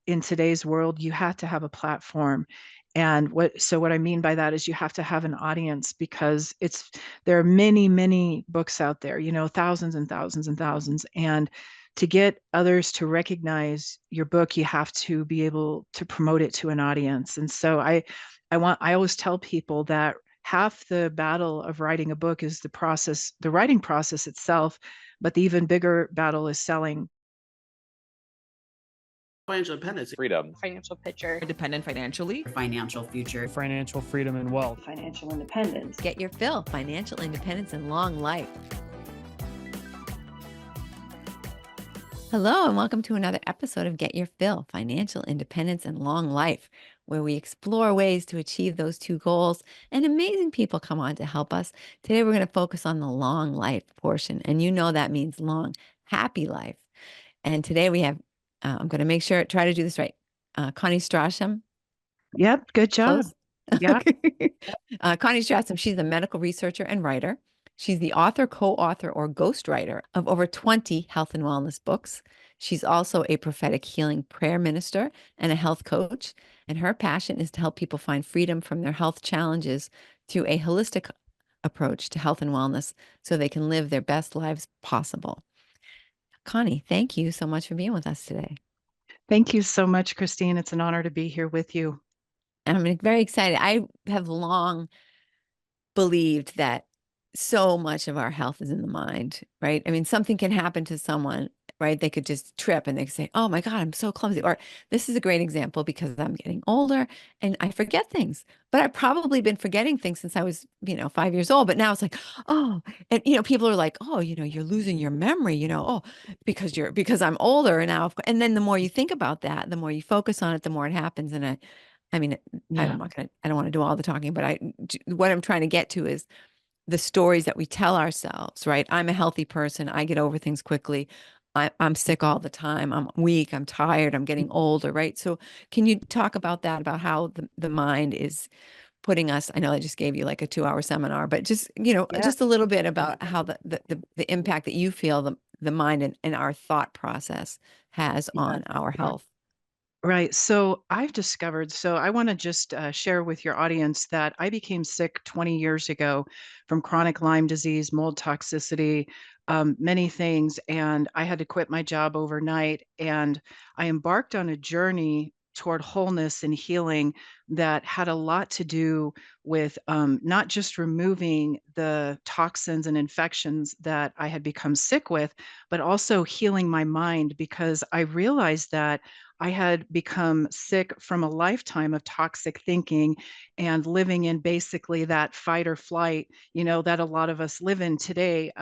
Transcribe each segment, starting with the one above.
in today's world, you have to have a platform. And what I mean by that is you have to have an audience, because there are many, many books out there, thousands and thousands and thousands. And to get others to recognize your book, you have to be able to promote it to an audience. And so I always tell people that half the battle of writing a book is the writing process itself, but the even bigger battle is selling. Financial independence, freedom, financial picture, independent financially, financial future, financial freedom and wealth, financial independence. Get your fill, financial independence and long life. Hello, and welcome to another episode of Get Your Fill, Financial Independence and Long Life, where we explore ways to achieve those two goals, and amazing people come on to help us. Today, we're going to focus on the long life portion, and you know that means long, happy life. And today we have, I'm going to try to do this right, Connie Strasheim. Yep, good job. Close. Yeah. Connie Strasheim, she's a medical researcher and writer. She's the author, co-author, or ghostwriter of over 20 health and wellness books. She's also a prophetic healing prayer minister and a health coach. And her passion is to help people find freedom from their health challenges through a holistic approach to health and wellness so they can live their best lives possible. Connie, thank you so much for being with us today. Thank you so much, Christine. It's an honor to be here with you. And I'm very excited. I have long believed that so much of our health is in the mind, right? I mean, something can happen to someone, right? They could just trip and they could say, oh my God, I'm so clumsy. Or this is a great example because I'm getting older and I forget things, but I've probably been forgetting things since I was, 5 years old. But now it's like, oh, and, people are like, oh, you're losing your memory, oh, because I'm older now. And then the more you think about that, the more you focus on it, the more it happens. And I mean, yeah. I don't want to do all the talking, but what I'm trying to get to is the stories that we tell ourselves, right? I'm a healthy person. I get over things quickly. I'm sick all the time. I'm weak. I'm tired. I'm getting older, right? So can you talk about that, about how the mind is putting us, I know I just gave you like a 2-hour seminar, but just, just a little bit about how the impact that you feel the mind and our thought process has on our health. Right. So I want to just share with your audience that I became sick 20 years ago from chronic Lyme disease, mold toxicity, many things. And I had to quit my job overnight. And I embarked on a journey toward wholeness and healing that had a lot to do with not just removing the toxins and infections that I had become sick with, but also healing my mind, because I realized that I had become sick from a lifetime of toxic thinking and living in basically that fight or flight, that a lot of us live in today.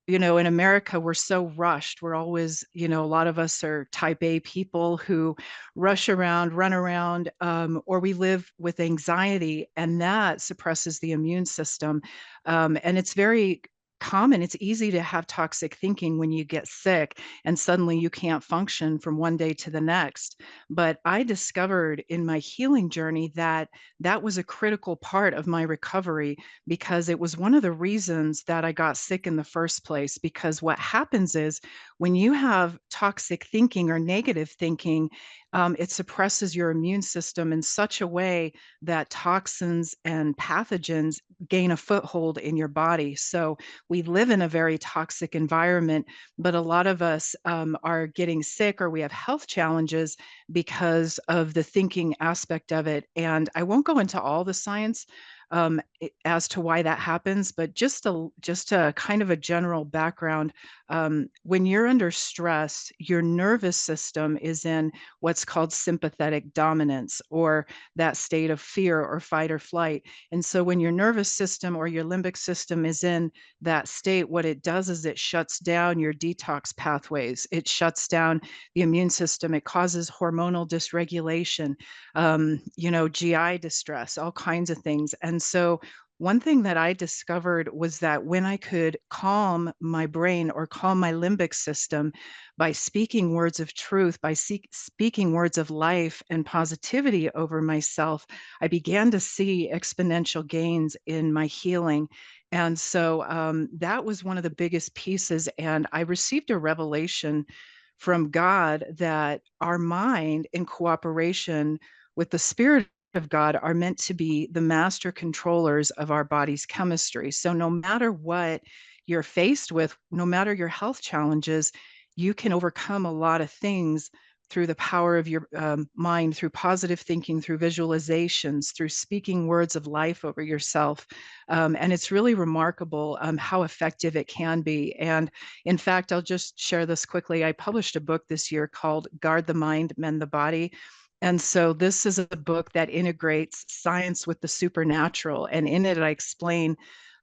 In America, we're so rushed. We're always, a lot of us are type A people who rush around, run around, or we live with anxiety, and that suppresses the immune system. And it's very common. It's easy to have toxic thinking when you get sick and suddenly you can't function from one day to the next. But I discovered in my healing journey that that was a critical part of my recovery, because it was one of the reasons that I got sick in the first place. Because what happens is when you have toxic thinking or negative thinking, it suppresses your immune system in such a way that toxins and pathogens gain a foothold in your body. So we live in a very toxic environment, but a lot of us are getting sick, or we have health challenges because of the thinking aspect of it. And I won't go into all the science as to why that happens, but just a kind of a general background. When you're under stress, your nervous system is in what's called sympathetic dominance, or that state of fear or fight or flight. And so when your nervous system or your limbic system is in that state, what it does is it shuts down your detox pathways. It shuts down the immune system. It causes hormonal dysregulation, GI distress, all kinds of things. And so one thing that I discovered was that when I could calm my brain or calm my limbic system by speaking words of truth, by speaking words of life and positivity over myself, I began to see exponential gains in my healing. And so that was one of the biggest pieces. And I received a revelation from God that our mind, in cooperation with the Spirit of God, are meant to be the master controllers of our body's chemistry. So no matter what you're faced with, no matter your health challenges, you can overcome a lot of things through the power of your mind, through positive thinking, through visualizations, through speaking words of life over yourself. And it's really remarkable how effective it can be. And in fact, I'll just share this quickly. I published a book this year called Guard the Mind, Mend the Body. And so this is a book that integrates science with the supernatural. And in it, I explain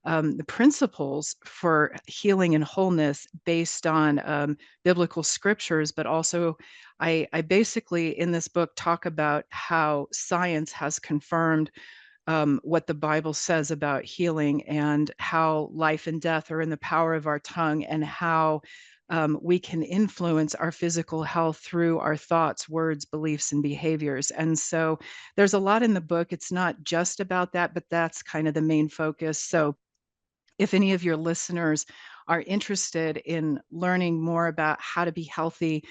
the principles for healing and wholeness based on biblical scriptures, but also I basically in this book talk about how science has confirmed what the Bible says about healing and how life and death are in the power of our tongue, and how we can influence our physical health through our thoughts, words, beliefs, and behaviors. And so there's a lot in the book. It's not just about that, but that's kind of the main focus. So if any of your listeners are interested in learning more about how to be healthy,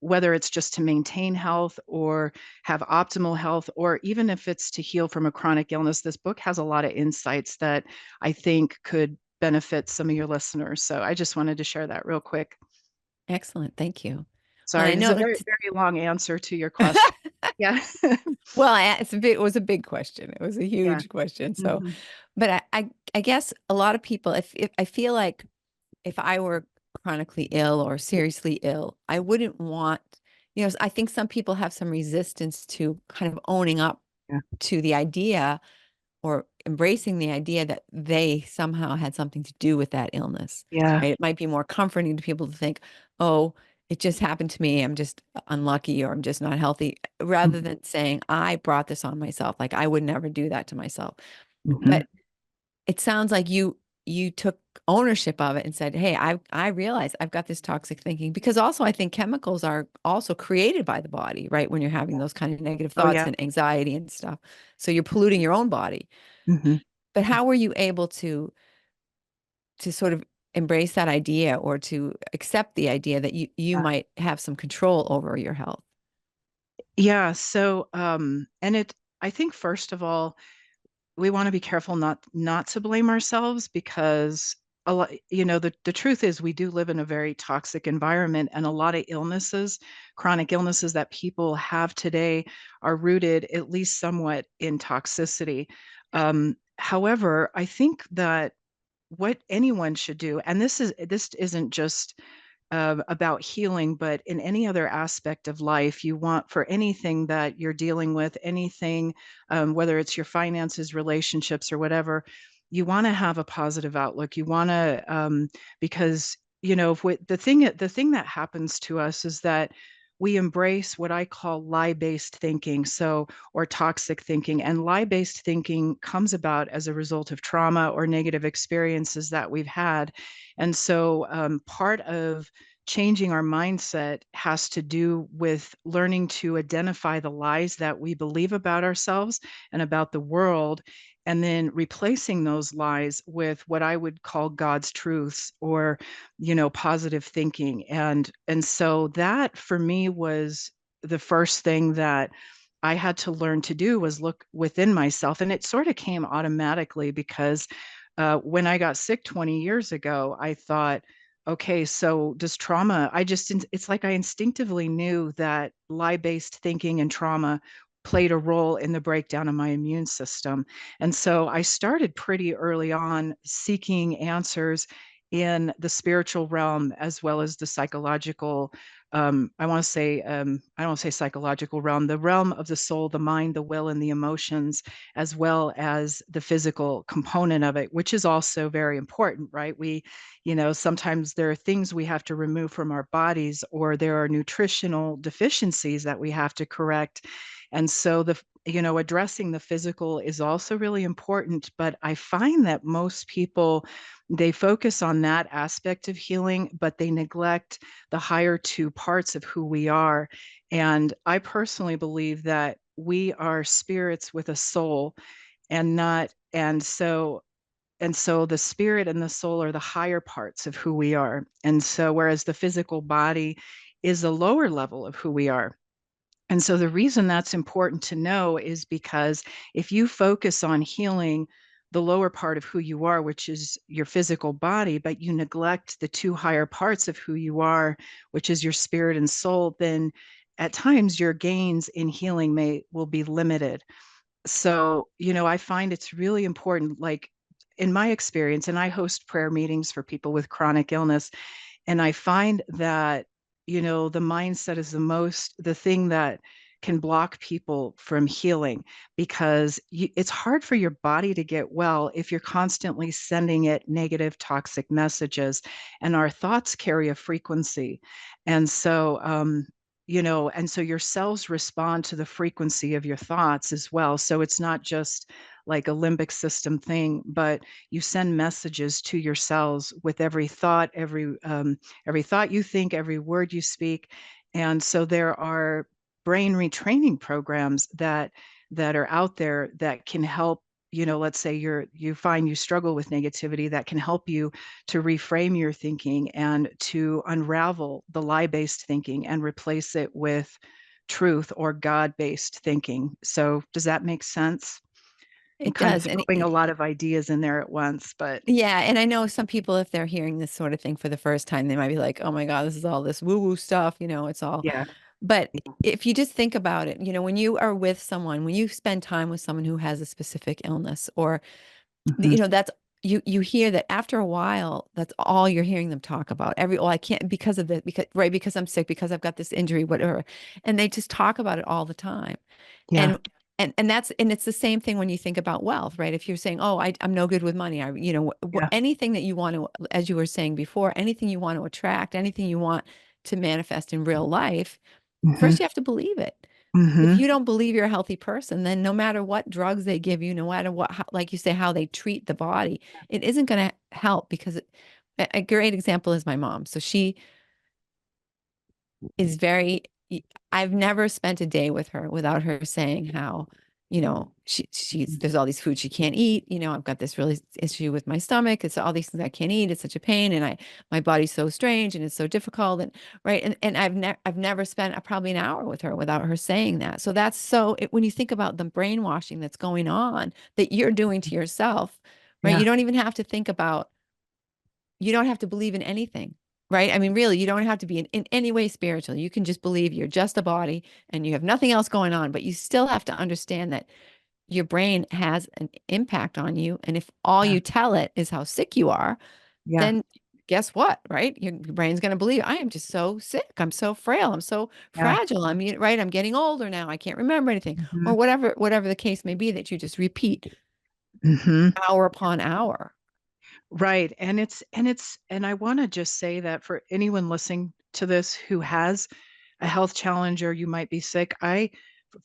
whether it's just to maintain health or have optimal health, or even if it's to heal from a chronic illness, this book has a lot of insights that I think could benefit some of your listeners. So I just wanted to share that real quick. Excellent. Thank you. Well, Sorry, I this is know a very, it's very long answer to your question. Yeah. well, it was a big question. It was a Yeah. huge question. So, Mhm. but I guess a lot of people, if I feel like if I were chronically ill or seriously ill, I wouldn't want, I think some people have some resistance to kind of owning up Yeah. to the idea or embracing the idea that they somehow had something to do with that illness, Yeah. right? It might be more comforting to people to think, oh, it just happened to me. I'm just unlucky or I'm just not healthy, rather Mhm. than saying, I brought this on myself. Like I would never do that to myself. Mhm. But it sounds like you took ownership of it and said, hey, I realize I've got this toxic thinking, because also I think chemicals are also created by the body, right? When you're having those kind of negative Oh, thoughts yeah. and anxiety and stuff. So you're polluting your own body. Mhm. But how were you able to sort of embrace that idea or to accept the idea that you might have some control over your health? Yeah, so and it I think first of all, we want to be careful not to blame ourselves, because a lot, the truth is we do live in a very toxic environment, and a lot of illnesses, chronic illnesses that people have today are rooted at least somewhat in toxicity. However, I think that what anyone should do, and this isn't just about healing, but in any other aspect of life, you want for anything that you're dealing with, anything, whether it's your finances, relationships, or whatever, you want to have a positive outlook. You want to, because if the thing that happens to us is that we embrace what I call lie-based thinking, so or toxic thinking. And lie-based thinking comes about as a result of trauma or negative experiences that we've had. And so part of changing our mindset has to do with learning to identify the lies that we believe about ourselves and about the world, and then replacing those lies with what I would call God's truths, or positive thinking. And so that for me was the first thing that I had to learn to do, was look within myself. And it sort of came automatically because when I got sick 20 years ago, I thought, okay, so does trauma, it's like I instinctively knew that lie-based thinking and trauma played a role in the breakdown of my immune system. And so I started pretty early on seeking answers in the spiritual realm as well as the psychological. I don't want to say psychological realm, the realm of the soul, the mind, the will, and the emotions, as well as the physical component of it, which is also very important, right? Sometimes there are things we have to remove from our bodies, or there are nutritional deficiencies that we have to correct. And so addressing the physical is also really important. But I find that most people, they focus on that aspect of healing, but they neglect the higher two parts of who we are. And I personally believe that we are spirits with a soul, and not, and so and so the spirit and the soul are the higher parts of who we are. And so whereas the physical body is a lower level of who we are. And so the reason that's important to know is because if you focus on healing the lower part of who you are, which is your physical body, but you neglect the two higher parts of who you are, which is your spirit and soul, then at times your gains in healing may will be limited. So, I find it's really important, like in my experience, and I host prayer meetings for people with chronic illness, and I find that, the mindset is the thing that can block people from healing because it's hard for your body to get well if you're constantly sending it negative, toxic messages. And our thoughts carry a frequency. And so, and so your cells respond to the frequency of your thoughts as well. So it's not just like a limbic system thing, but you send messages to your cells with every thought you think, every word you speak. And so there are brain retraining programs that are out there that can help, let's say you find you struggle with negativity, that can help you to reframe your thinking and to unravel the lie-based thinking and replace it with truth or God-based thinking. So does that make sense? I'm It kind of does. And throwing a lot of ideas in there at once, but yeah, and I know some people, if they're hearing this sort of thing for the first time, they might be like, "Oh my God, this is all this woo-woo stuff." It's all. yeah. But if you just think about it, when you are with someone, when you spend time with someone who has a specific illness, or Hmm. that's you hear that after a while, that's all you're hearing them talk about. Oh, I can't because of this, because I'm sick, because I've got this injury, whatever, and they just talk about it all the time. Yeah. And it's the same thing when you think about wealth, right? If you're saying, "Oh, I'm no good with money," Yeah. anything that you want to, as you were saying before, anything you want to attract, anything you want to manifest in real life, Hmm. first you have to believe it. If Hmm. you don't believe you're a healthy person, then no matter what drugs they give you, no matter what, like you say, how they treat the body, it isn't going to help because a great example is my mom. So she is very, I've never spent a day with her without her saying how, there's all these foods she can't eat. I've got this really issue with my stomach. It's all these things I can't eat. It's such a pain. And my body's so strange and it's so difficult. And right. And I've never spent probably an hour with her without her saying that. So when you think about the brainwashing that's going on that you're doing to yourself, right? Yeah. You don't have to believe in anything, right? I mean, really, you don't have to be in any way spiritual. You can just believe you're just a body and you have nothing else going on, but you still have to understand that your brain has an impact on you. And if all Yeah. you tell it is how sick you are, Yeah. then guess what, right? Your brain's going to believe I am just so sick. I'm so frail. I'm so Yeah. fragile. I mean, right? I'm getting older now. I can't remember anything, Hmm. or whatever the case may be that you just repeat Hmm. hour upon hour. Right. And I want to just say that for anyone listening to this who has a health challenge or you might be sick,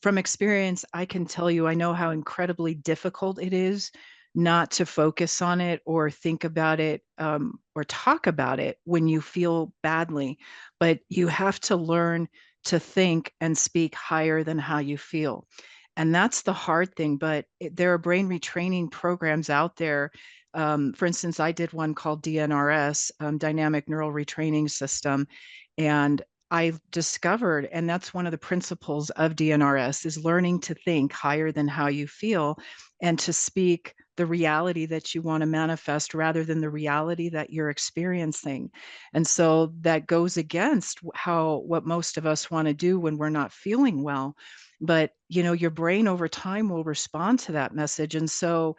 from experience, I can tell you, I know how incredibly difficult it is not to focus on it or think about it, or talk about it when you feel badly. But you have to learn to think and speak higher than how you feel. And that's the hard thing. But there are brain retraining programs out there. For instance, I did one called DNRS, Dynamic Neural Retraining System. And I discovered, and that's one of the principles of DNRS, is learning to think higher than how you feel and to speak the reality that you want to manifest rather than the reality that you're experiencing. And so that goes against what most of us want to do when we're not feeling well. But your brain over time will respond to that message. And so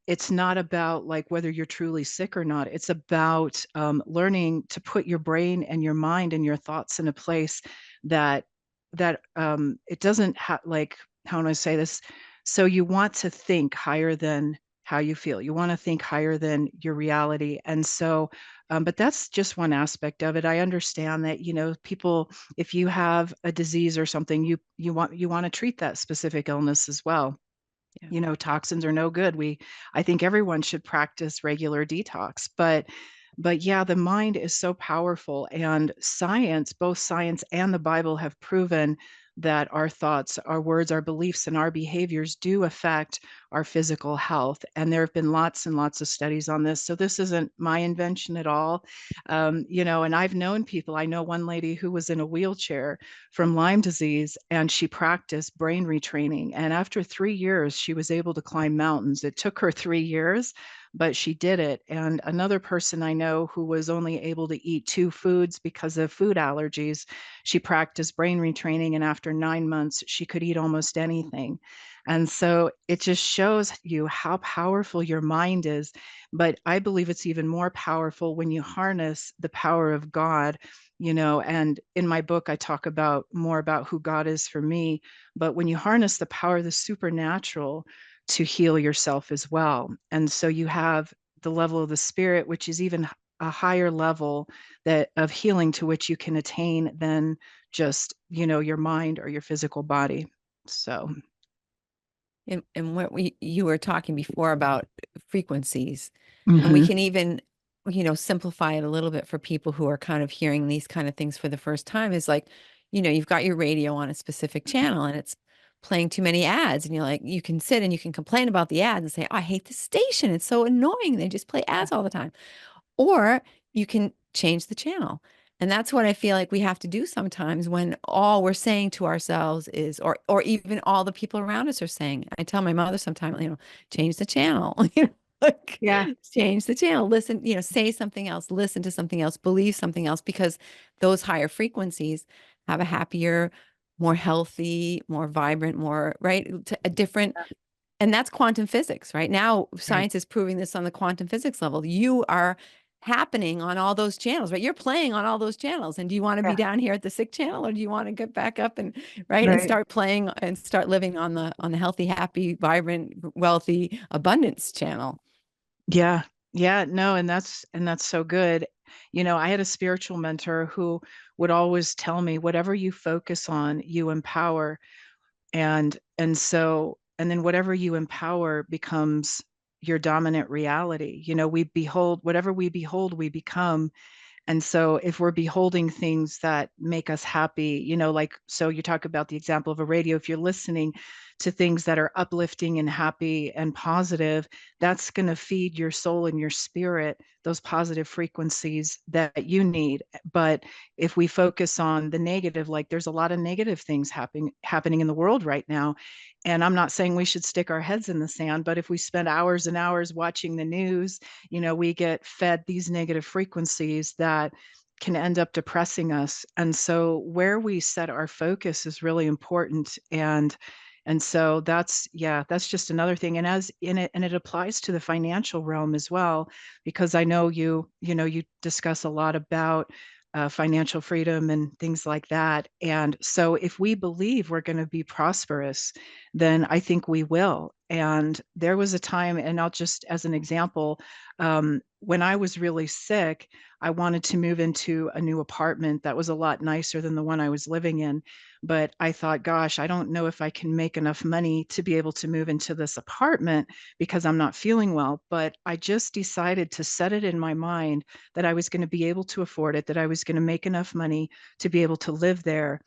it's not about like whether you're truly sick or not. It's about learning to put your brain and your mind and your thoughts in a place that it doesn't have, like, how do I say this? So you want to think higher than how you feel. You want to think higher than your reality. And so, but that's just one aspect of it. I understand that, people, if you have a disease or something, you want to treat that specific illness as well. Yeah. Toxins are no good. I think everyone should practice regular detox, but yeah, the mind is so powerful, and both science and the Bible have proven that our thoughts, our words, our beliefs, and our behaviors do affect our physical health. And there have been lots and lots of studies on this. So this isn't my invention at all. And I've known people. I know one lady who was in a wheelchair from Lyme disease, and she practiced brain retraining. And after 3 years, she was able to climb mountains. It took her 3 years, but she did it. And another person I know who was only able to eat two foods because of food allergies, she practiced brain retraining, and after 9 months, she could eat almost anything. And so it just shows you how powerful your mind is. But I believe it's even more powerful when you harness the power of God. And in my book, I talk about more about who God is for me. But when you harness the power of the supernatural to heal yourself as well. And so you have the level of the spirit, which is even a higher level that of healing to which you can attain than just, your mind or your physical body. So, And what you were talking before about frequencies, and we mhm. can even, simplify it a little bit for people who are kind of hearing these kind of things for the first time is like, you've got your radio on a specific channel and it's playing too many ads, and you're like, you can sit and you can complain about the ads and say, oh, I hate this station. It's so annoying. They just play ads all the time. Or you can change the channel. And that's what I feel like we have to do sometimes when all we're saying to ourselves is, or even all the people around us are saying. I tell my mother sometimes, change the channel, like Yeah, change the channel, listen, say something else, listen to something else, believe something else, because those higher frequencies have a happier, more healthy, more vibrant, more, right, a different, and that's quantum physics. Right now, right, science is proving this on the quantum physics level. You are happening on all those channels, right? You're playing on all those channels. And do you want to be yeah, down here at the sick channel, or do you want to get back up and right and right. start playing and start living on the healthy, happy, vibrant, wealthy, abundance channel? Yeah. Yeah, no, and that's so good. I had a spiritual mentor who would always tell me, whatever you focus on, you empower. And then whatever you empower becomes your dominant reality. We behold, whatever we behold, we become. And so if we're beholding things that make us happy, like, so you talk about the example of a radio, if you're listening to things that are uplifting and happy and positive, that's going to feed your soul and your spirit those positive frequencies that you need. But if we focus on the negative, like there's a lot of negative things happening in the world right now. And I'm not saying we should stick our heads in the sand, but if we spend hours and hours watching the news, we get fed these negative frequencies that can end up depressing us. And so where we set our focus is really important. And so that's just another thing. And as in it, and it applies to the financial realm as well, because I know you discuss a lot about financial freedom and things like that. And so if we believe we're going to be prosperous, then I think we will. And there was a time, and I'll just as an example, when I was really sick, I wanted to move into a new apartment that was a lot nicer than the one I was living in. But I thought, gosh, I don't know if I can make enough money to be able to move into this apartment because I'm not feeling well. But I just decided to set it in my mind that I was going to be able to afford it, that I was going to make enough money to be able to live there.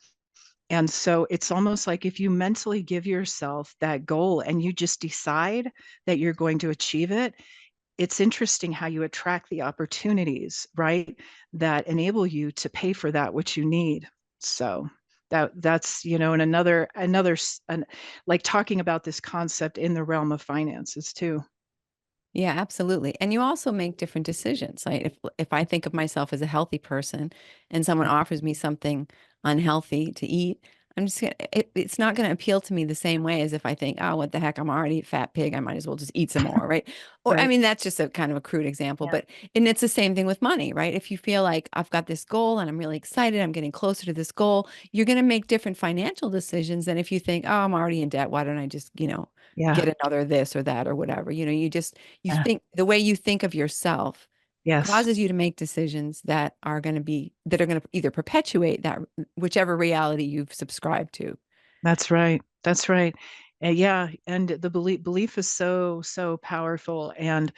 And so it's almost like if you mentally give yourself that goal and you just decide that you're going to achieve it, it's interesting how you attract the opportunities, right? That enable you to pay for that which you need. So that's, and like talking about this concept in the realm of finances too. Yeah, absolutely. And you also make different decisions. Like if I think of myself as a healthy person and someone offers me something unhealthy to eat, I'm just gonna, it's not going to appeal to me the same way as if I think, oh, what the heck, I'm already a fat pig. I might as well just eat some more, right? Or I Right. mean, that's just a kind of a crude example, Yeah. but and it's the same thing with money, right? If you feel like I've got this goal and I'm really excited, I'm getting closer to this goal, you're going to make different financial decisions than if you think, oh, I'm already in debt. Why don't I just, Yeah. get another this or that or whatever? You Yeah. think the way you think of yourself Yes. causes you to make decisions that are going to either perpetuate that whichever reality you've subscribed to. That's right. That's right. Yeah, and the belief is so powerful. And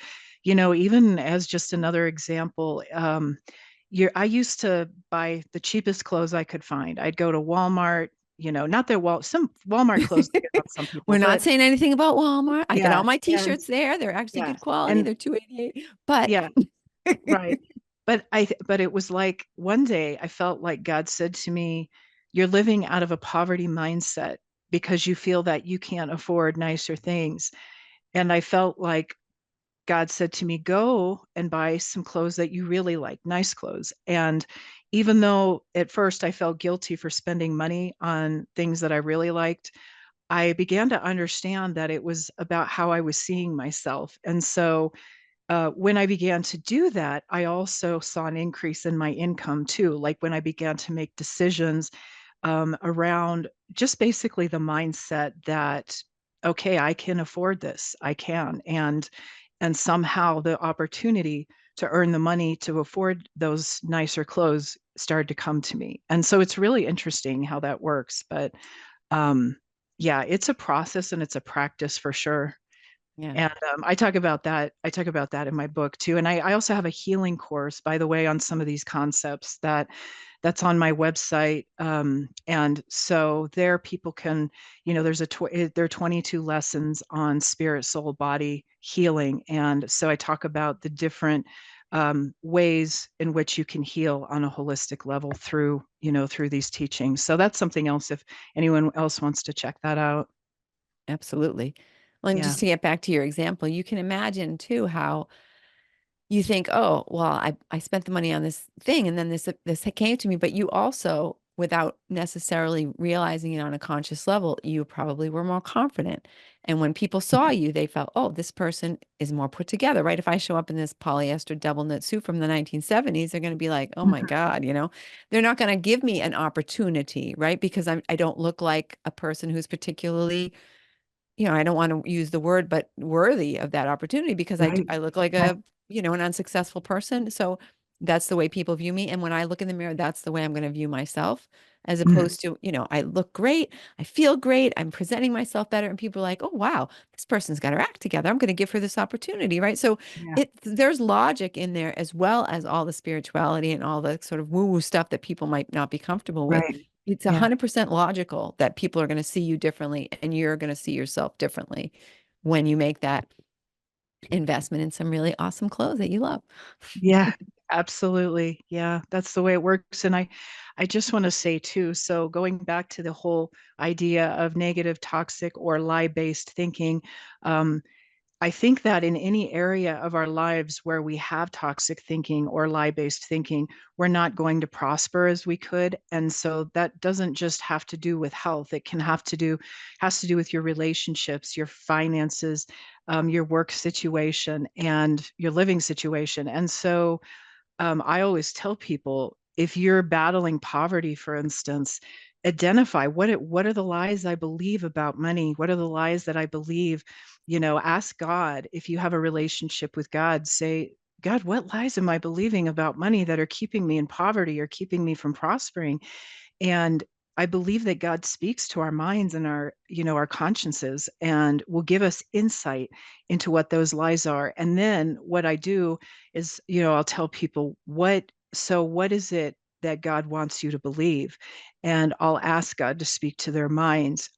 even as just another example, I used to buy the cheapest clothes I could find. I'd go to Walmart, not that some Walmart clothes look good on some people, We're not but saying anything about Walmart. I get yeah, all my and t-shirts there. They're actually yeah, good quality. and They're 288. But yeah, right. But it was like one day I felt like God said to me, "You're living out of a poverty mindset because you feel that you can't afford nicer things." And I felt like God said to me, "Go and buy some clothes that you really like, nice clothes." And even though at first I felt guilty for spending money on things that I really liked, I began to understand that it was about how I was seeing myself. And so when I began to do that, I also saw an increase in my income too. Like when I began to make decisions around just basically the mindset that, okay, I can afford this, I can, and somehow the opportunity to earn the money to afford those nicer clothes started to come to me. And so it's really interesting how that works. But um, yeah, it's a process and it's a practice for sure. yeah, And I talk about that. I talk about that in my book too. And I also have a healing course, by the way, on some of these concepts that's on my website. And so there, people can, there are 22 lessons on spirit, soul, body healing. And so I talk about the different ways in which you can heal on a holistic level through, through these teachings. So that's something else if anyone else wants to check that out. absolutely. Well, and Yeah. just to get back to your example, you can imagine too how you think, oh, well, I spent the money on this thing and then this came to me, but you also, without necessarily realizing it on a conscious level, you probably were more confident. And when people saw you, they felt, oh, this person is more put together, right? If I show up in this polyester double knit suit from the 1970s, they're going to be like, oh my Mhm. God, they're not going to give me an opportunity, right? Because I don't look like a person who's particularly, I don't want to use the word, but worthy of that opportunity because Right. I look like Right. an unsuccessful person. So that's the way people view me. And when I look in the mirror, that's the way I'm going to view myself, as Mhm. opposed to, I look great. I feel great. I'm presenting myself better. And people are like, oh, wow, this person's got her act together. I'm going to give her this opportunity. Right. So Yeah. there's logic in there as well as all the spirituality and all the sort of woo woo stuff that people might not be comfortable with. Right. It's Yeah. 100% logical that people are going to see you differently and you're going to see yourself differently when you make that investment in some really awesome clothes that you love. Yeah. Absolutely. Yeah. That's the way it works. And I just want to say too, so going back to the whole idea of negative, toxic, or lie-based thinking, um, I think that in any area of our lives where we have toxic thinking or lie-based thinking, we're not going to prosper as we could. And so that doesn't just have to do with health. It can has to do with your relationships, your finances, your work situation, and your living situation. And so I always tell people if you're battling poverty, for instance, identify what are the lies I believe about money? What are the lies that I believe? Ask God if you have a relationship with God. Say, God, what lies am I believing about money that are keeping me in poverty or keeping me from prospering? And I believe that God speaks to our minds and our consciences and will give us insight into what those lies are. And then what I do is, I'll tell people what is it that God wants you to believe? And I'll ask God to speak to their minds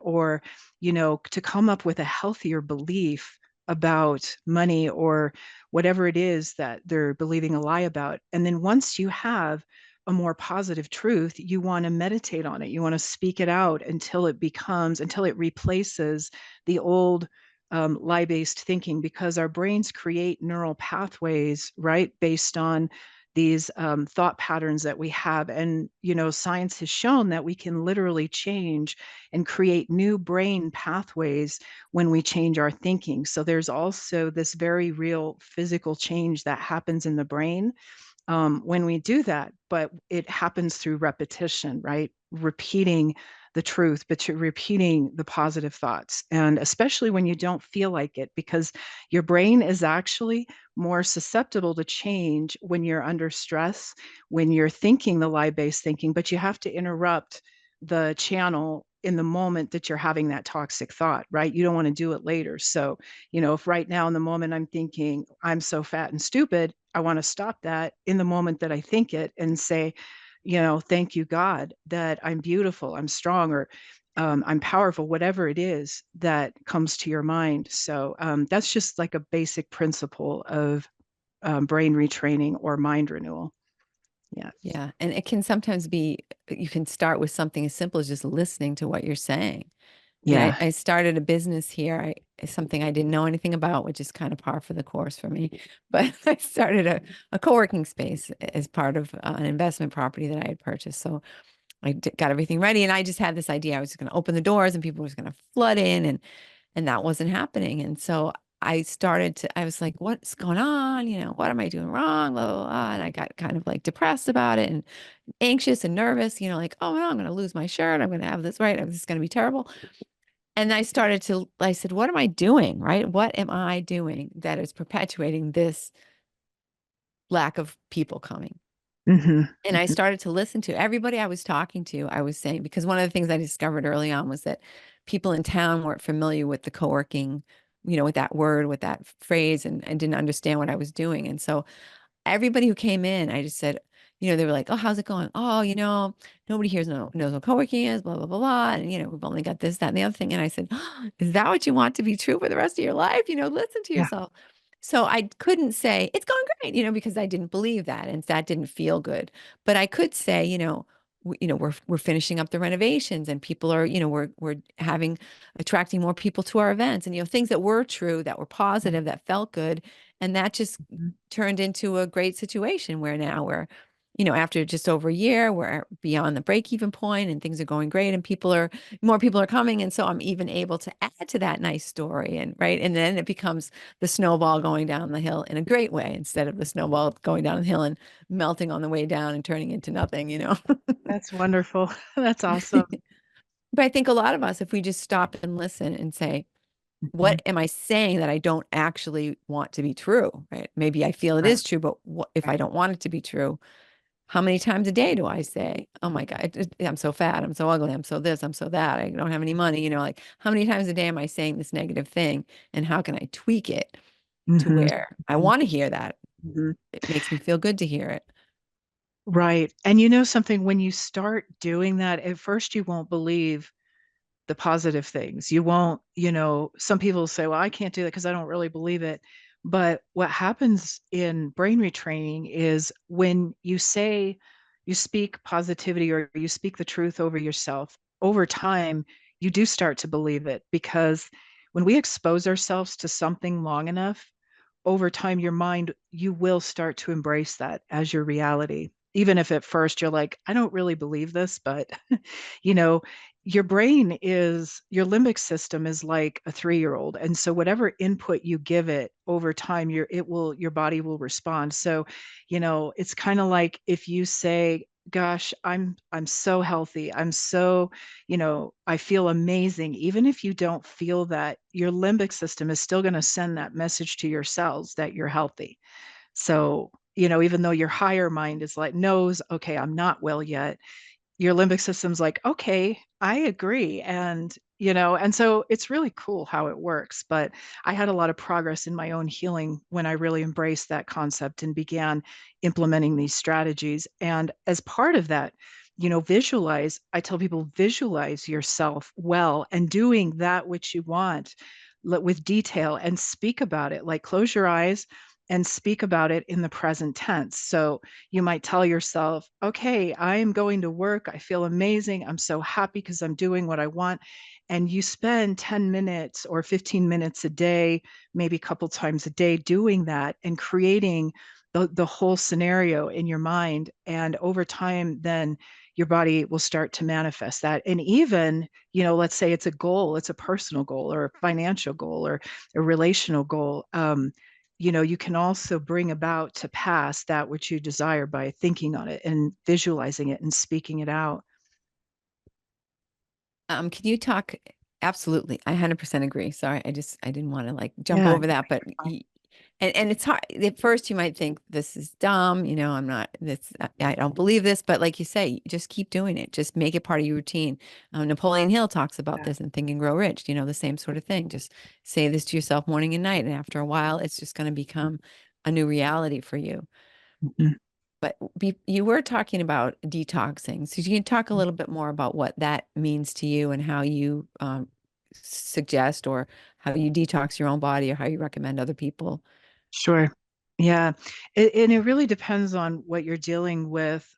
or, to come up with a healthier belief about money or whatever it is that they're believing a lie about. And then once you have a more positive truth, you want to meditate on it. You want to speak it out until it replaces the old lie based thinking, because our brains create neural pathways, right, based on these thought patterns that we have. And, science has shown that we can literally change and create new brain pathways when we change our thinking. So there's also this very real physical change that happens in the brain when we do that, but it happens through repetition, right? Repeating the truth, but you're repeating the positive thoughts. And especially when you don't feel like it, because your brain is actually more susceptible to change when you're under stress, when you're thinking the lie based thinking, but you have to interrupt the channel in the moment that you're having that toxic thought, right? You don't want to do it later. So, if right now in the moment I'm thinking, I'm so fat and stupid, I want to stop that in the moment that I think it and say, thank you, God, that I'm beautiful, I'm strong, or I'm powerful, whatever it is that comes to your mind. So that's just like a basic principle of brain retraining or mind renewal. Yeah. Yeah. And it can sometimes be, you can start with something as simple as just listening to what you're saying. I mean, Yeah. I started a business here. Something I didn't know anything about, which is kind of par for the course for me. But I started a co-working space as part of an investment property that I had purchased. So got everything ready, and I just had this idea. I was just going to open the doors, and people was going to flood in, and that wasn't happening. And so I was like, what's going on? What am I doing wrong? Blah, blah, blah. And I got kind of like depressed about it and anxious and nervous, like, oh no, I'm going to lose my shirt. I'm going to have this right. This is going to be terrible. And I said, what am I doing? Right? What am I doing that is perpetuating this lack of people coming? Hmm. And I started to listen to everybody I was talking to. I was saying, because one of the things I discovered early on was that people in town weren't familiar with the co-working, with that word, with that phrase, and didn't understand what I was doing. And so everybody who came in, I just said, they were like, oh, how's it going? Oh, nobody here knows what co-working is, blah, blah, blah, blah. And, we've only got this, that, and the other thing. And I said, oh, is that what you want to be true for the rest of your life? Listen to Yeah. yourself. So I couldn't say it's going great, because I didn't believe that, and that didn't feel good. But I could say, we're finishing up the renovations, and people are, we're having attracting more people to our events, and things that were true, that were positive, that felt good, and that just Mhm. turned into a great situation where now after just over a year, we're beyond the break even point and things are going great and more people are coming. And so I'm even able to add to that nice story, and right. And then it becomes the snowball going down the hill in a great way instead of the snowball going down the hill and melting on the way down and turning into nothing. That's wonderful. That's awesome. But I think a lot of us, if we just stop and listen and say, Mhm. what am I saying that I don't actually want to be true? Right. Maybe I feel it Right. is true, but what if I Right. don't want it to be true? How many times a day do I say, oh my God, I'm so fat, I'm so ugly, I'm so this, I'm so that, I don't have any money, like how many times a day am I saying this negative thing? And how can I tweak it to Hmm. where I want to hear that? Hmm. It makes me feel good to hear it. Right. And you know something, when you start doing that, at first you won't believe the positive things. You won't, some people say, well, I can't do that because I don't really believe it. But what happens in brain retraining is when you speak positivity or you speak the truth over yourself, over time, you do start to believe it because when we expose ourselves to something long enough, over time, your mind, you will start to embrace that as your reality. Even if at first you're like, I don't really believe this, but you know, your limbic system is like a 3-year-old. And so whatever input you give it over time, your body will respond. So, it's kind of like if you say, gosh, I'm so healthy. I feel amazing. Even if you don't feel that, your limbic system is still going to send that message to your cells that you're healthy. So, even though your higher mind is like, knows, okay, I'm not well yet, your limbic system's like, okay, I agree. And so it's really cool how it works. But I had a lot of progress in my own healing when I really embraced that concept and began implementing these strategies. And as part of that, I tell people, visualize yourself well and doing that which you want with detail and speak about it. Like close your eyes and speak about it in the present tense. So you might tell yourself, okay, I am going to work. I feel amazing. I'm so happy because I'm doing what I want. And you spend 10 minutes or 15 minutes a day, maybe a couple times a day doing that and creating the whole scenario in your mind. And over time, then your body will start to manifest that. And even, let's say it's a goal, it's a personal goal or a financial goal or a relational goal. You can also bring about to pass that which you desire by thinking on it and visualizing it and speaking it out. Can you talk? Absolutely. I 100% agree. Sorry. I didn't want to like jump Yeah. over that, but and it's hard. At first you might think this is dumb. I'm not this, I don't believe this, but like you say, just keep doing it. Just make it part of your routine. Napoleon Hill talks about Yeah. this in Think and Grow Rich, the same sort of thing. Just say this to yourself morning and night. And after a while, it's just going to become a new reality for you. Mhm. But you were talking about detoxing. So you can talk a little bit more about what that means to you and how you suggest or how you detox your own body or how you recommend other people. Sure. Yeah. And it really depends on what you're dealing with.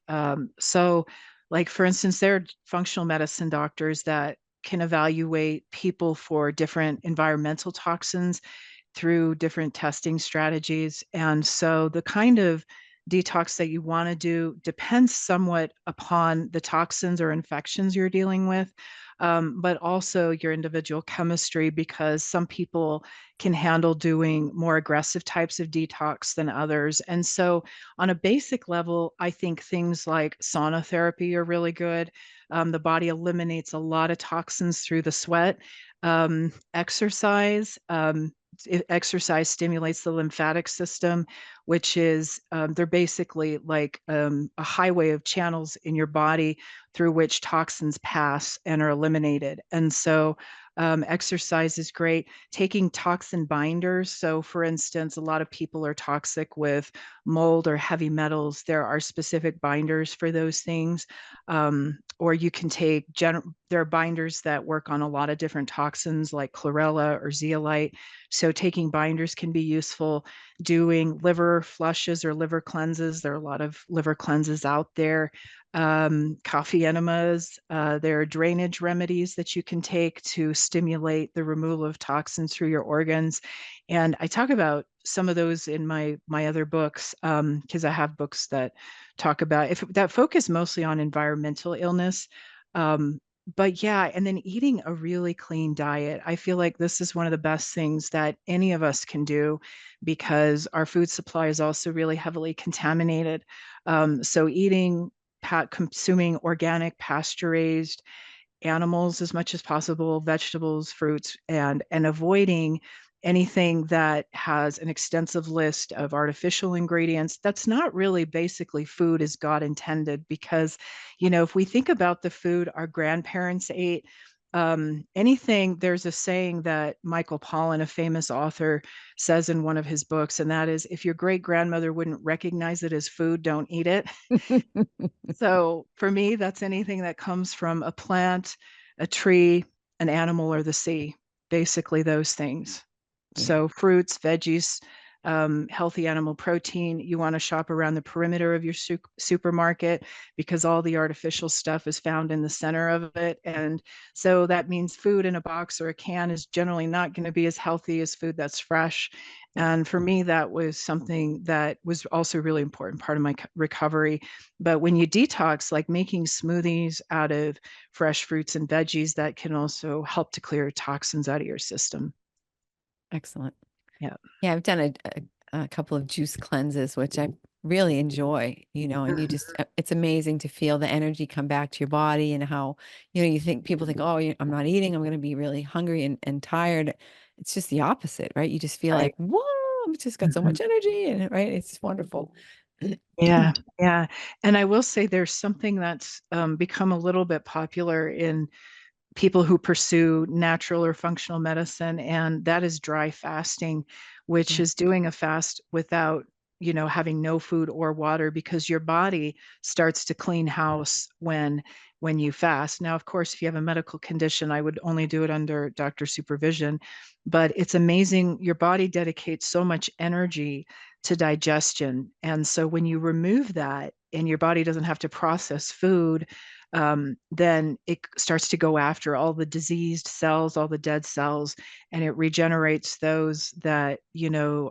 So, like, for instance, there are functional medicine doctors that can evaluate people for different environmental toxins through different testing strategies. And so the kind of detox that you want to do depends somewhat upon the toxins or infections you're dealing with, but also your individual chemistry, because some people can handle doing more aggressive types of detox than others. And so, on a basic level, I think things like sauna therapy are really good. The body eliminates a lot of toxins through the sweat. Exercise. Exercise stimulates the lymphatic system, which is they're basically like a highway of channels in your body through which toxins pass and are eliminated. And so exercise is great. Taking toxin binders. So, for instance, a lot of people are toxic with mold or heavy metals. There are specific binders for those things. Or you can take, there are binders that work on a lot of different toxins like chlorella or zeolite. So, taking binders can be useful. Doing liver flushes or liver cleanses. There are a lot of liver cleanses out there. Coffee enemas. There are drainage remedies that you can take to stimulate the removal of toxins through your organs. And I talk about some of those in my other books, because I have books that talk about if that focus mostly on environmental illness. Um, but yeah, and then eating a really clean diet. I feel like this is one of the best things that any of us can do because our food supply is also really heavily contaminated. So eating consuming organic pasture raised animals as much as possible, vegetables, fruits, and avoiding anything that has an extensive list of artificial ingredients. That's not really basically food as God intended, because, if we think about the food our grandparents ate, anything, there's a saying that Michael Pollan, a famous author, says in one of his books, and that is, if your great grandmother wouldn't recognize it as food, don't eat it. So for me, that's anything that comes from a plant, a tree, an animal, or the sea, basically those things. Yeah. So fruits, veggies, healthy animal protein. You want to shop around the perimeter of your supermarket because all the artificial stuff is found in the center of it. And so that means food in a box or a can is generally not going to be as healthy as food that's fresh. And for me, that was something that was also a really important part of my recovery. But when you detox, like making smoothies out of fresh fruits and veggies, that can also help to clear toxins out of your system. Excellent. Yeah. Yeah, I've done a couple of juice cleanses, which I really enjoy, and it's amazing to feel the energy come back to your body and how, you think people think, oh, I'm not eating, I'm going to be really hungry and tired. It's just the opposite, right? You just feel like, Right. whoa, I've just got so Mhm. much energy and right. It's wonderful. Yeah, yeah. And I will say there's something that's become a little bit popular in people who pursue natural or functional medicine, and that is dry fasting, which Yeah. is doing a fast without, having no food or water, because your body starts to clean house when you fast. Now, of course, if you have a medical condition, I would only do it under doctor supervision, but it's amazing. Your body dedicates so much energy to digestion. And so when you remove that and your body doesn't have to process food, then it starts to go after all the diseased cells, all the dead cells, and it regenerates those that,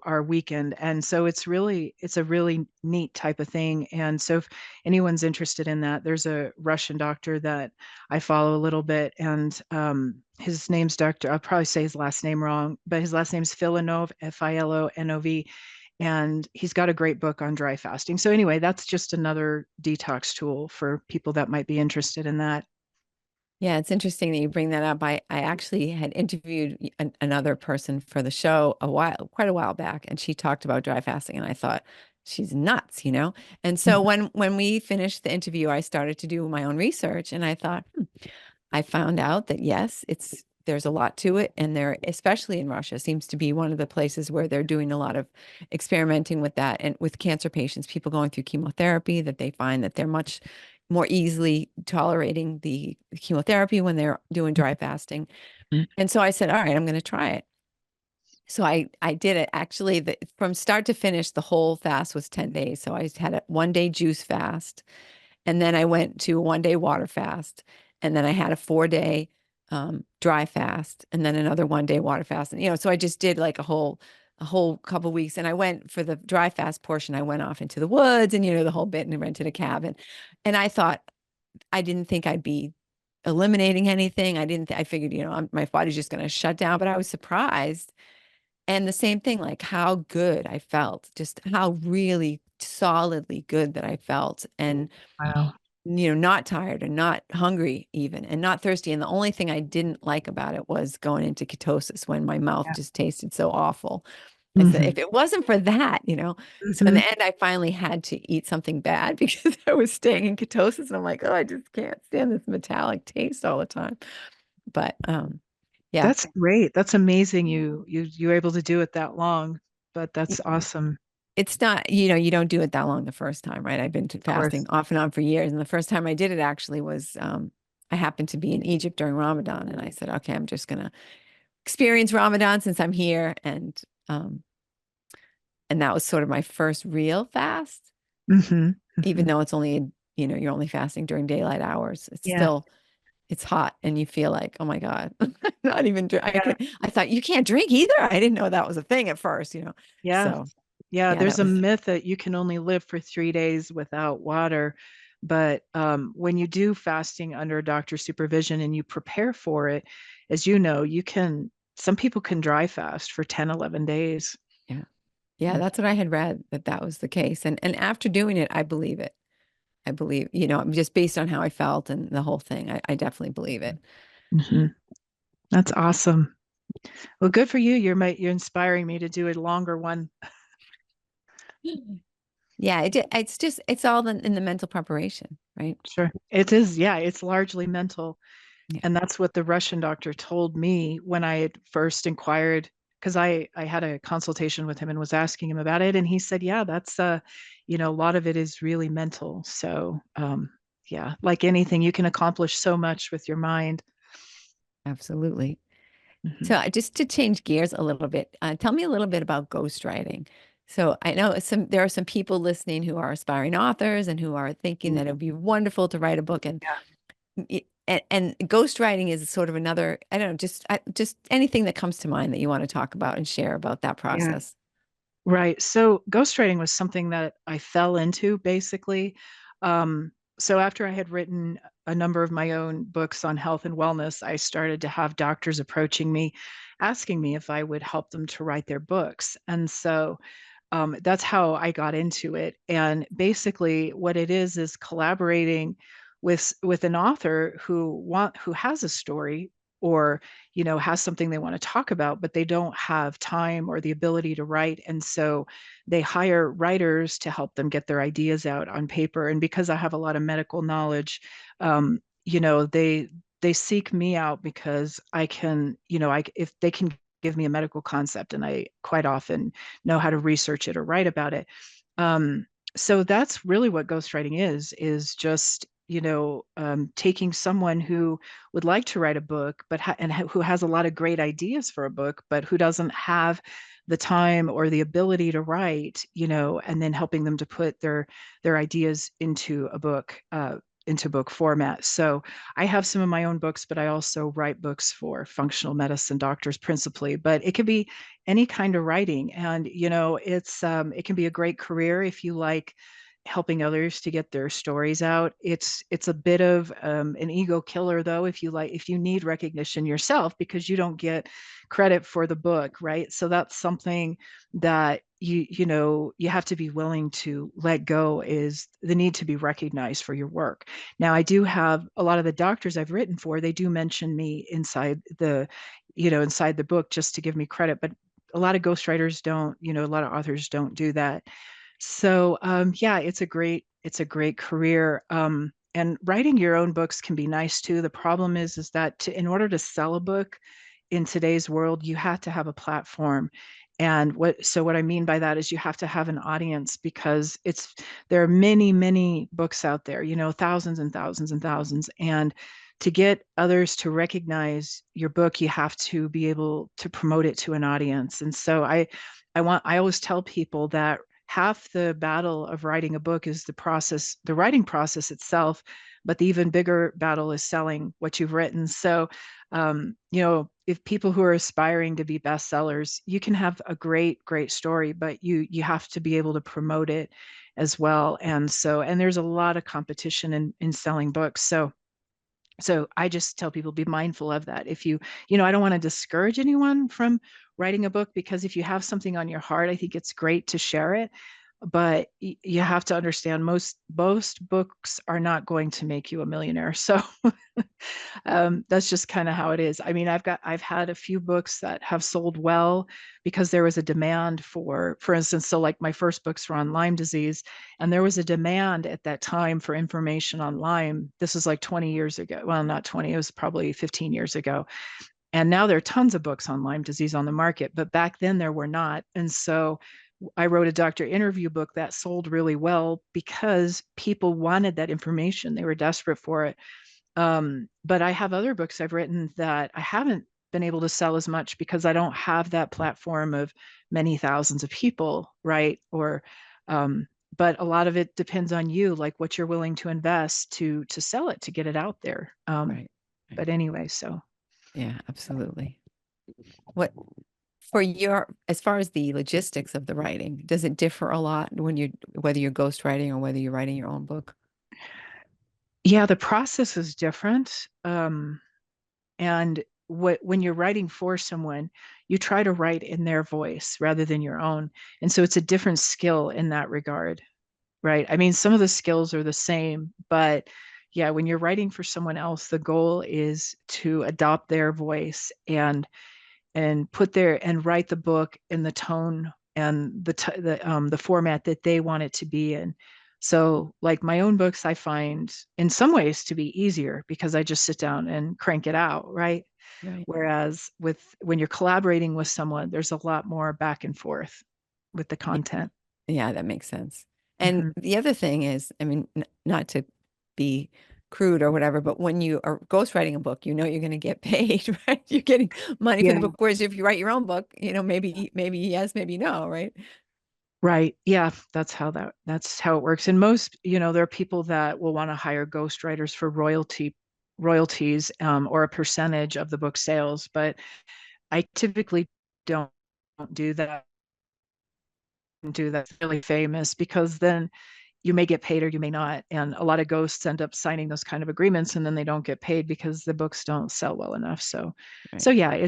are weakened. And so it's a really neat type of thing. And so if anyone's interested in that, there's a Russian doctor that I follow a little bit, and his name's Dr. I'll probably say his last name wrong, but his last name's Filanov, Filonov, and he's got a great book on dry fasting. So anyway, that's just another detox tool for people that might be interested in that. Yeah, it's interesting that you bring that up. I actually had interviewed another person for the show quite a while back, and she talked about dry fasting, and I thought she's nuts. And so when we finished the interview, I started to do my own research, and I thought, I found out that yes, it's there's a lot to it. And there, especially in Russia, seems to be one of the places where they're doing a lot of experimenting with that and with cancer patients, people going through chemotherapy, that they find that they're much more easily tolerating the chemotherapy when they're doing dry fasting. Mhm. And so I said, all right, I'm going to try it. So I did it actually from start to finish. The whole fast was 10 days. So I had a 1 day juice fast, and then I went to a 1 day water fast, and then I had a 4 day dry fast, and then another 1 day water fast. And so I just did like a whole couple weeks. And I went for the dry fast portion. I went off into the woods and the whole bit, and rented a cabin. And I thought, I didn't think I'd be eliminating anything. I figured, my body's just going to shut down, but I was surprised. And the same thing, like how good I felt, just how really solidly good that I felt. And, Wow. not tired and not hungry even and not thirsty. And the only thing I didn't like about it was going into ketosis when my mouth Yeah. just tasted so awful. I said, Hmm. if it wasn't for that, so in the Hmm. end, I finally had to eat something bad because I was staying in ketosis. And I'm like, oh, I just can't stand this metallic taste all the time. But yeah, That's great. That's amazing. You're able to do it that long, but that's awesome. it's not, you don't do it that long the first time, right? I've been Of fasting course. off and on for years. And the first time I did it actually was, I happened to be in Egypt during Ramadan. And I said, okay, I'm just going to experience Ramadan since I'm here. And that was sort of my first real fast, Hmm. even Hmm. though it's only, you're only fasting during daylight hours. It's Yeah. still, it's hot and you feel like, oh my God, I'm not even drink. Yeah. I thought you can't drink either. I didn't know that was a thing at first. Yeah. So Yeah. yeah, There's that a was, myth that you can only live for 3 days without water. But when you do fasting under doctor supervision and you prepare for it, as you know, some people can dry fast for 10, 11 days. yeah. Yeah, that's what I had read, that that was the case. And after doing it, I believe it. I believe, just based on how I felt and the whole thing, I definitely believe it. Hmm. That's awesome. Well, good for you. You're inspiring me to do a longer one. Yeah, it's just it's all in the mental preparation, right? Sure. It is. Yeah, it's largely mental. Yeah. And that's what the Russian doctor told me when I had first inquired, because I had a consultation with him and was asking him about it. And he said, yeah, that's, a lot of it is really mental. So, yeah, like anything, you can accomplish so much with your mind. Absolutely. Hmm. So just to change gears a little bit, tell me a little bit about ghostwriting. So I know there are some people listening who are aspiring authors and who are thinking that it would be wonderful to write a book, Yeah. and ghostwriting is sort of another, I don't know, just anything that comes to mind that you want to talk about and share about that Yeah. process. Right. So ghostwriting was something that I fell into basically. So after I had written a number of my own books on health and wellness, I started to have doctors approaching me, asking me if I would help them to write their books. And so that's how I got into it. And basically, what it is collaborating with an author who has a story or has something they want to talk about, but they don't have time or the ability to write, and so they hire writers to help them get their ideas out on paper. And because I have a lot of medical knowledge, um, they seek me out because I can, if they can give me a medical concept, and I quite often know how to research it or write about it. Um, so that's really what ghostwriting is just, taking someone who would like to write a book, but who has a lot of great ideas for a book, but who doesn't have the time or the ability to write, and then helping them to put their ideas into book format. So I have some of my own books, but I also write books for functional medicine doctors principally. But it could be any kind of writing, and it can be a great career if you like helping others to get their stories out. It's a bit of an ego killer though, if you need recognition yourself because you don't get credit for the book, right? So that's something that you have to be willing to let go, is the need to be recognized for your work. Now, I do have a lot of the doctors I've written for, they do mention me inside the book just to give me credit, but a lot of ghostwriters don't, a lot of authors don't do that. So yeah, it's a great career. and writing your own books can be nice too. The problem is that in order to sell a book in today's world, you have to have a platform. And what I mean by that is you have to have an audience, because there are many, many books out there, thousands and thousands and thousands. And to get others to recognize your book, you have to be able to promote it to an audience. And so I always tell people that half the battle of writing a book is the writing process itself, but the even bigger battle is selling what you've written. So, if people who are aspiring to be bestsellers, you can have a great, great story, but you have to be able to promote it as well. And there's a lot of competition in selling books. So I just tell people, be mindful of that. If I don't want to discourage anyone from writing a book, because if you have something on your heart, I think it's great to share it. But you have to understand, most books are not going to make you a millionaire. So that's just kind of how it is. I mean, I've had a few books that have sold well because there was a demand for instance, so like my first books were on Lyme disease, and there was a demand at that time for information on Lyme. This is like 20 years ago. Well, not 20, it was probably 15 years ago. And now there are tons of books on Lyme disease on the market, but back then there were not. And so I wrote a doctor interview book that sold really well because people wanted that information. They were desperate for it. But I have other books I've written that I haven't been able to sell as much because I don't have that platform of many thousands of people, right? Um, but a lot of it depends on you, like what you're willing to invest to sell it, to get it out there. Right. Right. But anyway, so Yeah, absolutely. What for your as far as the logistics of the writing, does it differ a lot when you're whether you're ghostwriting or whether you're writing your own book? yeah, the process is different. And when you're writing for someone, you try to write in their voice rather than your own. And so it's a different skill in that regard. Right. I mean, some of the skills are the same, but yeah, when you're writing for someone else, the goal is to adopt their voice and write the book in the tone and the format that they want it to be in. So, like my own books, I find in some ways to be easier because I just sit down and crank it out, right? Right. Whereas when you're collaborating with someone, there's a lot more back and forth with the Y- content. Yeah, that makes sense. And Hmm. the other thing is, I mean, not to be crude or whatever, but when you are ghostwriting a book, you know you're going to get paid, right? You're getting money for the Yeah. book. Whereas if you write your own book, maybe yes, maybe no, right? Right. Yeah, that's how it works. And most, there are people that will want to hire ghostwriters for royalties, or a percentage of the book sales, but I typically don't do that. Do that really famous, because then you may get paid or you may not. And a lot of ghosts end up signing those kind of agreements and then they don't get paid because the books don't sell well enough. So Right. yeah,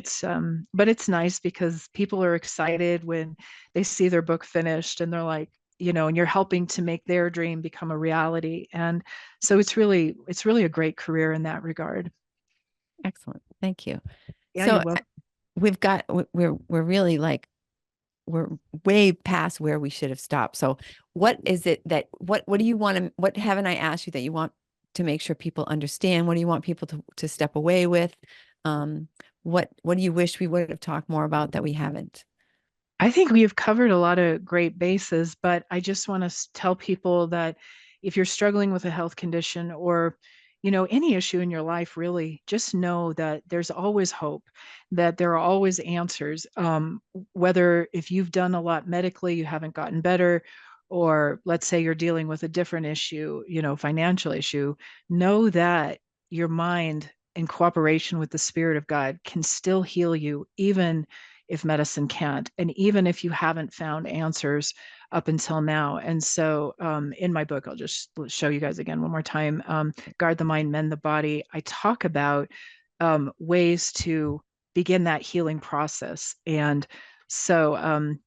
but it's nice because people are excited when they see their book finished, and they're like, and you're helping to make their dream become a reality. And so it's really a great career in that regard. Excellent. Thank you. Yeah, So you're welcome. we're really like we're way past where we should have stopped. So what is it that what do you want to what haven't I asked you that you want to make sure people understand? What do you want people to step away with? Um, what do you wish we would have talked more about that we haven't? I think we have covered a lot of great bases, but I just want to tell people that if you're struggling with a health condition, or, any issue in your life, really, just know that there's always hope, that there are always answers. Whether if you've done a lot medically, you haven't gotten better, or let's say you're dealing with a different issue, financial issue, know that your mind, in cooperation with the Spirit of God, can still heal you, even if medicine can't, and even if you haven't found answers up until now. And so, in my book, I'll just show you guys again one more time, Guard the Mind, Mend the Body. I talk about ways to begin that healing process. And so,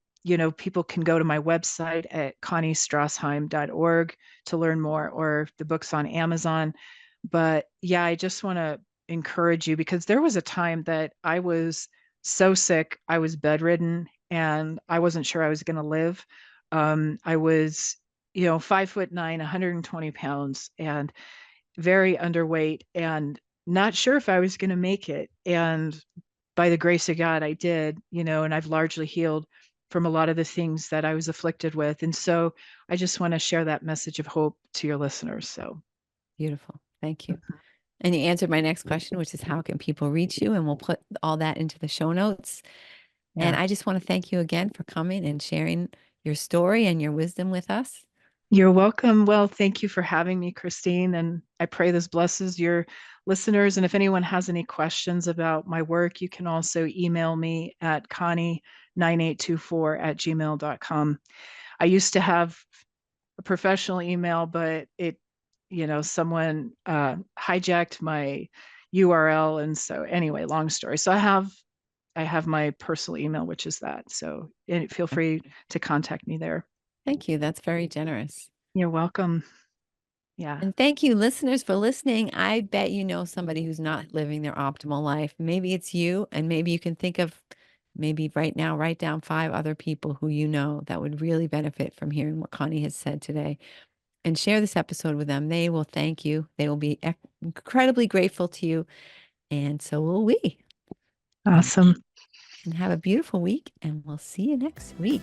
people can go to my website at conniestrasheim.org to learn more, or the book's on Amazon. But yeah, I just want to encourage you, because there was a time that I was so sick, I was bedridden, and I wasn't sure I was going to live. I was, 5'9", 120 pounds, and very underweight and not sure if I was going to make it. And by the grace of God, I did, and I've largely healed from a lot of the things that I was afflicted with. And so I just want to share that message of hope to your listeners. So, Beautiful. Thank you. And you answered my next question, which is how can people reach you? And we'll put all that into the show notes. And yeah. I just want to thank you again for coming and sharing your story and your wisdom with us. You're welcome. Well, thank you for having me, Christine. And I pray this blesses your listeners. And if anyone has any questions about my work, you can also email me at connie9824@gmail.com. I used to have a professional email, but someone hijacked my URL. And so anyway, long story. So I have my personal email, which is that. So feel free to contact me there. Thank you. That's very generous. You're welcome. Yeah. And thank you, listeners, for listening. I bet you know somebody who's not living their optimal life. Maybe it's you, and maybe you can think of maybe right now, write down 5 other people who you know that would really benefit from hearing what Connie has said today and share this episode with them. They will thank you. They will be incredibly grateful to you. And so will we. And, Awesome. and have a beautiful week, and we'll see you next week.